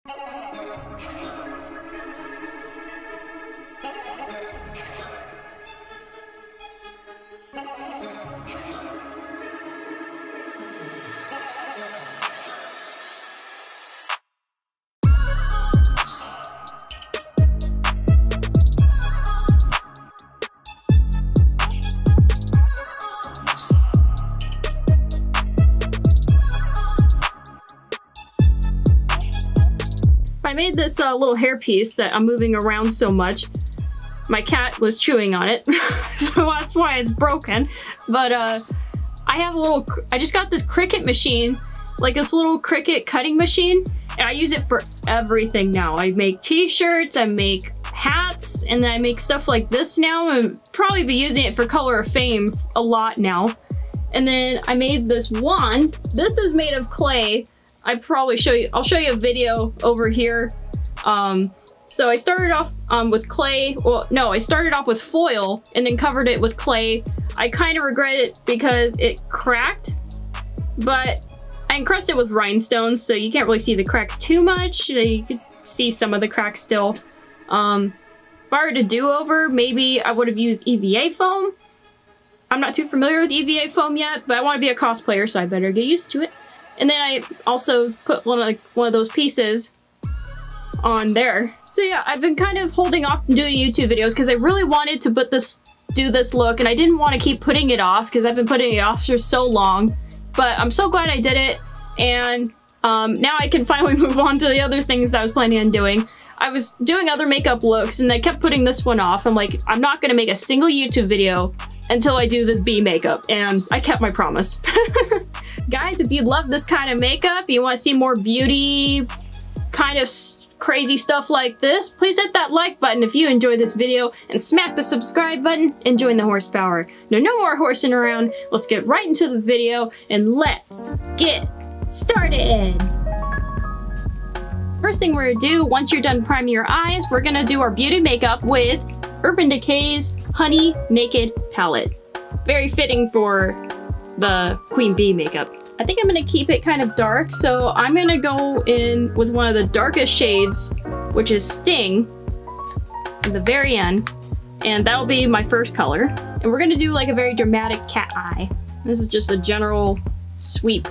I made this little hairpiece that I'm moving around so much. My cat was chewing on it, so that's why it's broken. But I just got this Cricut machine, like this little Cricut cutting machine, and I use it for everything now. I make t-shirts, I make hats, and then I make stuff like this now. I'll probably be using it for Color of Fame a lot now. And then I made this wand. This is made of clay. I'll show you a video over here. So I started off with clay. Well, no, I started off with foil and then covered it with clay. I kind of regret it because it cracked, but I encrusted it with rhinestones, so you can't really see the cracks too much. You could see some of the cracks still. If I were to do over, maybe I would have used EVA foam. I'm not too familiar with EVA foam yet, but I want to be a cosplayer, so I better get used to it. And then I also put one of those pieces on there. So yeah, I've been kind of holding off from doing YouTube videos because I really wanted to do this look, and I didn't want to keep putting it off because I've been putting it off for so long. But I'm so glad I did it, and now I can finally move on to the other things that I was planning on doing. I was doing other makeup looks and I kept putting this one off. I'm like, I'm not gonna make a single YouTube video until I do this bee makeup, and I kept my promise. Guys, if you love this kind of makeup, you want to see more beauty, kind of crazy stuff like this, please hit that like button if you enjoyed this video, and smack the subscribe button and join the horsepower. No more horsing around. Let's get right into the video and let's get started. First thing we're gonna do, once you're done priming your eyes, we're gonna do our beauty makeup with Urban Decay's Honey Naked Palette. Very fitting for the Queen Bee makeup. I think I'm gonna keep it kind of dark, so I'm gonna go in with one of the darkest shades, which is Sting, at the very end, and that'll be my first color. And we're gonna do like a very dramatic cat eye. This is just a general sweep.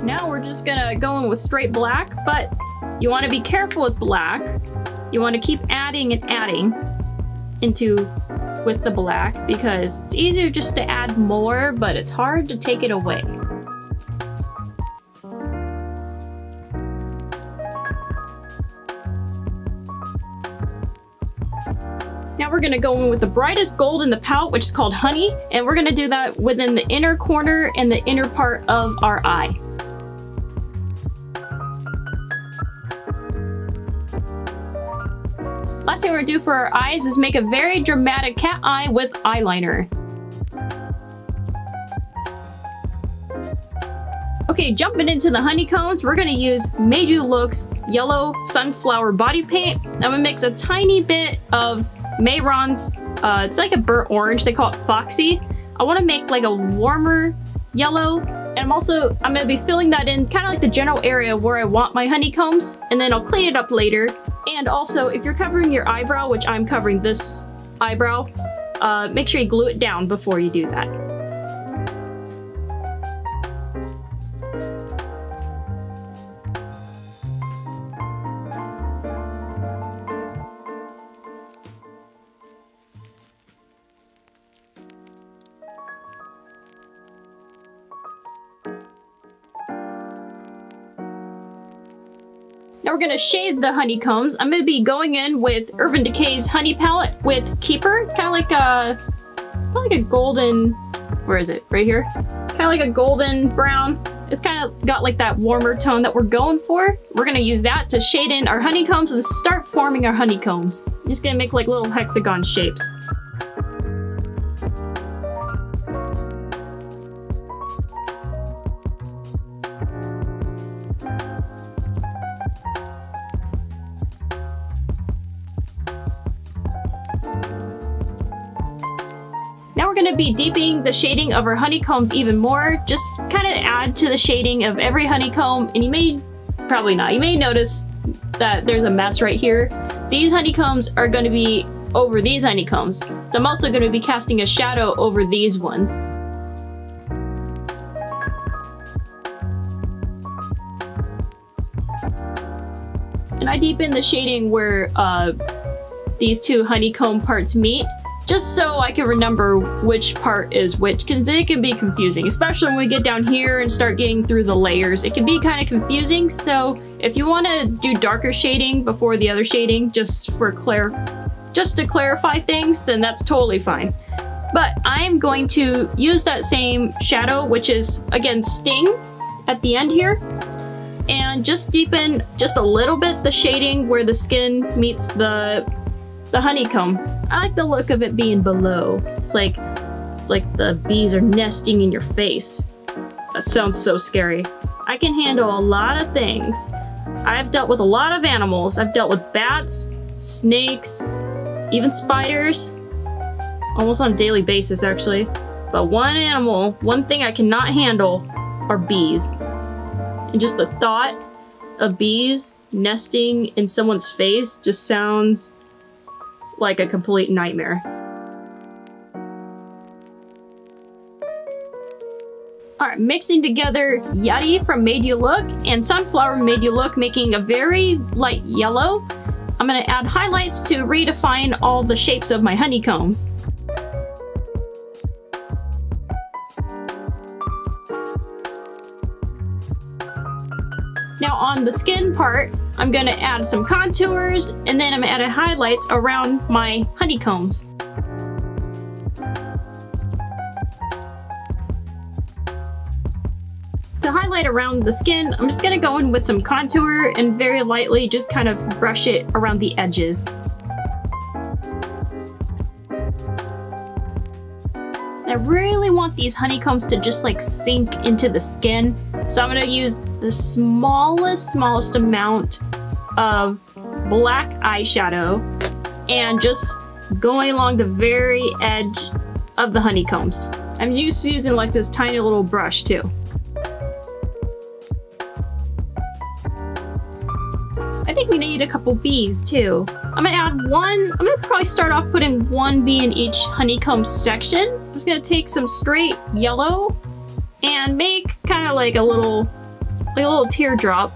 Now we're just gonna go in with straight black, but you wanna be careful with black. You wanna keep adding and adding with the black, because it's easier just to add more, but it's hard to take it away. Now we're gonna go in with the brightest gold in the palette, which is called Honey, and we're gonna do that within the inner corner and the inner part of our eye. Last thing we're gonna do for our eyes is make a very dramatic cat eye with eyeliner. Okay, jumping into the honeycombs, we're gonna use Madeyewlook's Yellow Sunflower Body Paint. I'm gonna mix a tiny bit of Mehron's, it's like a burnt orange, they call it Foxy. I wanna make like a warmer yellow, and I'm gonna be filling that in kind of like the general area where I want my honeycombs, and then I'll clean it up later. And also, if you're covering your eyebrow, which I'm covering this eyebrow, make sure you glue it down before you do that. Now we're gonna shade the honeycombs. I'm gonna be going in with Urban Decay's Honey Palette with Keeper. It's kind of like a golden, where is it? Right here? Kind of like a golden brown. It's kind of got like that warmer tone that we're going for. We're gonna use that to shade in our honeycombs and start forming our honeycombs. I'm just gonna make like little hexagon shapes. gonna be deepening the shading of our honeycombs even more. Just kind of add to the shading of every honeycomb, and you may, probably not, you may notice that there's a mess right here. These honeycombs are gonna be over these honeycombs. So I'm also gonna be casting a shadow over these ones. And I deepen the shading where these two honeycomb parts meet, just so I can remember which part is which, because it can be confusing, especially when we get down here and start getting through the layers. It can be kind of confusing, so if you want to do darker shading before the other shading, just to clarify things, then that's totally fine. But I'm going to use that same shadow, which is, again, Sting, at the end here, and just deepen just a little bit the shading where the skin meets the honeycomb. I like the look of it being below. It's like the bees are nesting in your face. That sounds so scary. I can handle a lot of things. I've dealt with a lot of animals. I've dealt with bats, snakes, even spiders, almost on a daily basis actually. But one animal, one thing I cannot handle are bees. And just the thought of bees nesting in someone's face just sounds like a complete nightmare. Alright, mixing together Yeti from Madeyewlook and Sunflower Madeyewlook, making a very light yellow. I'm going to add highlights to redefine all the shapes of my honeycombs. Now on the skin part, I'm going to add some contours, and then I'm going to add highlights around my honeycombs. To highlight around the skin, I'm just going to go in with some contour and very lightly just kind of brush it around the edges. I really want these honeycombs to just like sink into the skin, so I'm going to use the smallest amount of black eyeshadow and just going along the very edge of the honeycombs. I'm used to using like this tiny little brush too. I think we need a couple bees too. I'm gonna add one, I'm gonna probably start off putting one bee in each honeycomb section. I'm just gonna take some straight yellow and make kind of like a little teardrop.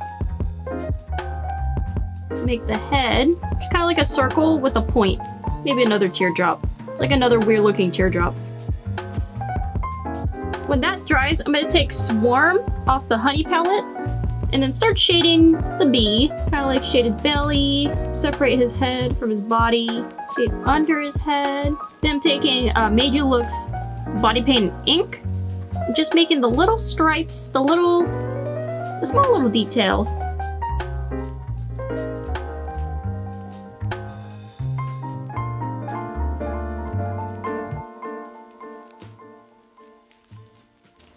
Make the head just kind of like a circle with a point. Maybe another teardrop. Like another weird looking teardrop. When that dries, I'm gonna take Swarm off the honey palette and then start shading the bee. Kind of like shade his belly, separate his head from his body, shade under his head. Then I'm taking Madeyewlook's body paint ink, just making the little stripes, the small little details.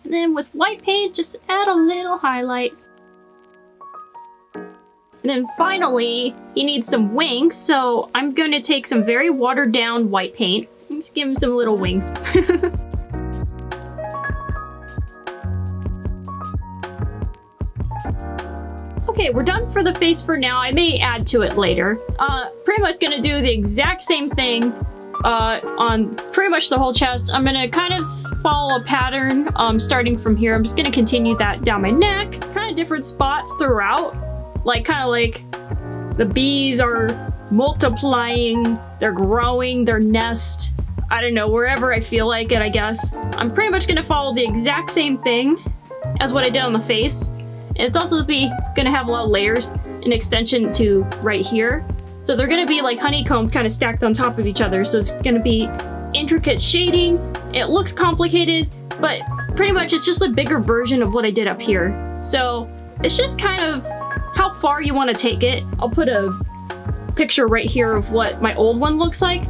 And then with white paint, just add a little highlight. And then finally, he needs some wings, so I'm going to take some very watered down white paint and just give him some little wings. Okay, we're done for the face for now. I may add to it later. Pretty much gonna do the exact same thing on pretty much the whole chest. I'm gonna kind of follow a pattern starting from here. I'm just gonna continue that down my neck, kind of different spots throughout. Like, kind of like the bees are multiplying, they're growing their nest. I don't know, wherever I feel like it, I guess. I'm pretty much gonna follow the exact same thing as what I did on the face. It's also gonna have a lot of layers and extension to right here. So they're gonna be like honeycombs kind of stacked on top of each other. So it's gonna be intricate shading. It looks complicated, but pretty much it's just a bigger version of what I did up here. So it's just kind of how far you want to take it. I'll put a picture right here of what my old one looks like.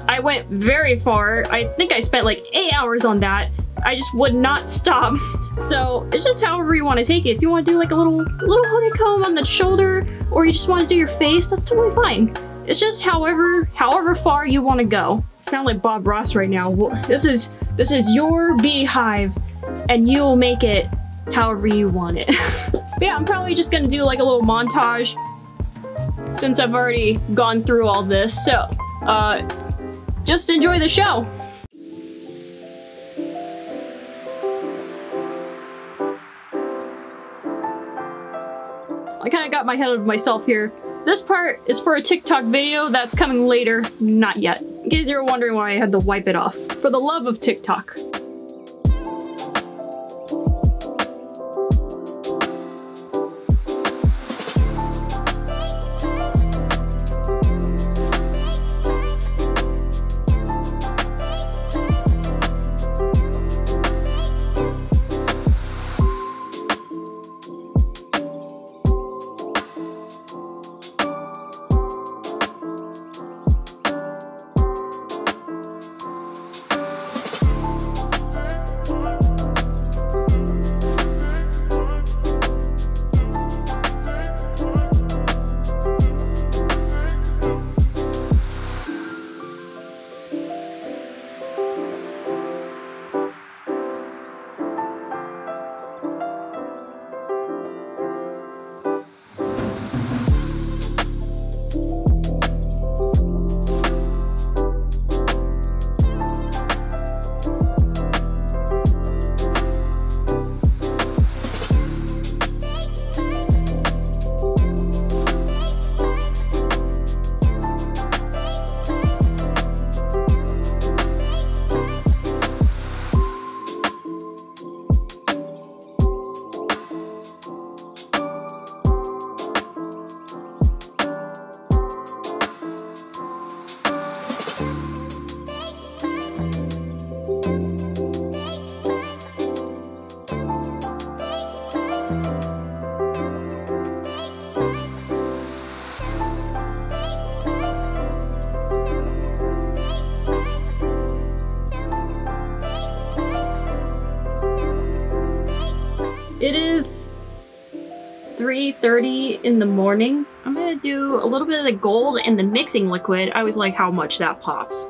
I went very far. I think I spent like 8 hours on that. I just would not stop. So it's just however you want to take it. If you want to do like a little honeycomb on the shoulder, or you just want to do your face, that's totally fine. It's just however far you want to go. sound like Bob Ross right now. This is your beehive, and you'll make it however you want it. But yeah, I'm probably just gonna do like a little montage since I've already gone through all this. So, just enjoy the show. I kind of got my head of myself here. This part is for a TikTok video that's coming later, not yet. In case you're wondering why I had to wipe it off. For the love of TikTok. It is 3:30 in the morning. I'm gonna do a little bit of the gold and the mixing liquid. I always like how much that pops.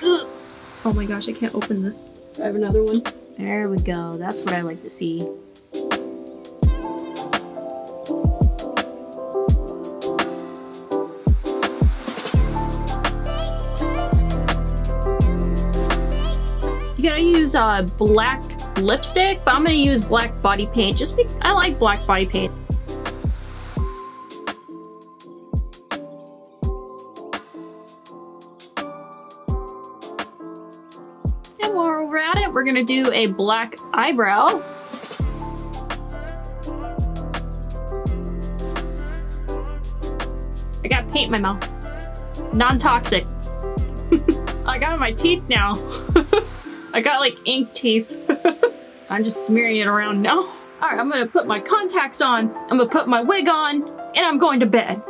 Ugh. Oh my gosh, I can't open this. I have another one. There we go. That's what I like to see. You gotta use black lipstick, but I'm gonna use black body paint just because I like black body paint. And while we're at it, we're gonna do a black eyebrow. I got paint in my mouth. Non-toxic. I got it in my teeth now. I got like ink teeth. I'm just smearing it around now. All right, I'm gonna put my contacts on, I'm gonna put my wig on, and I'm going to bed.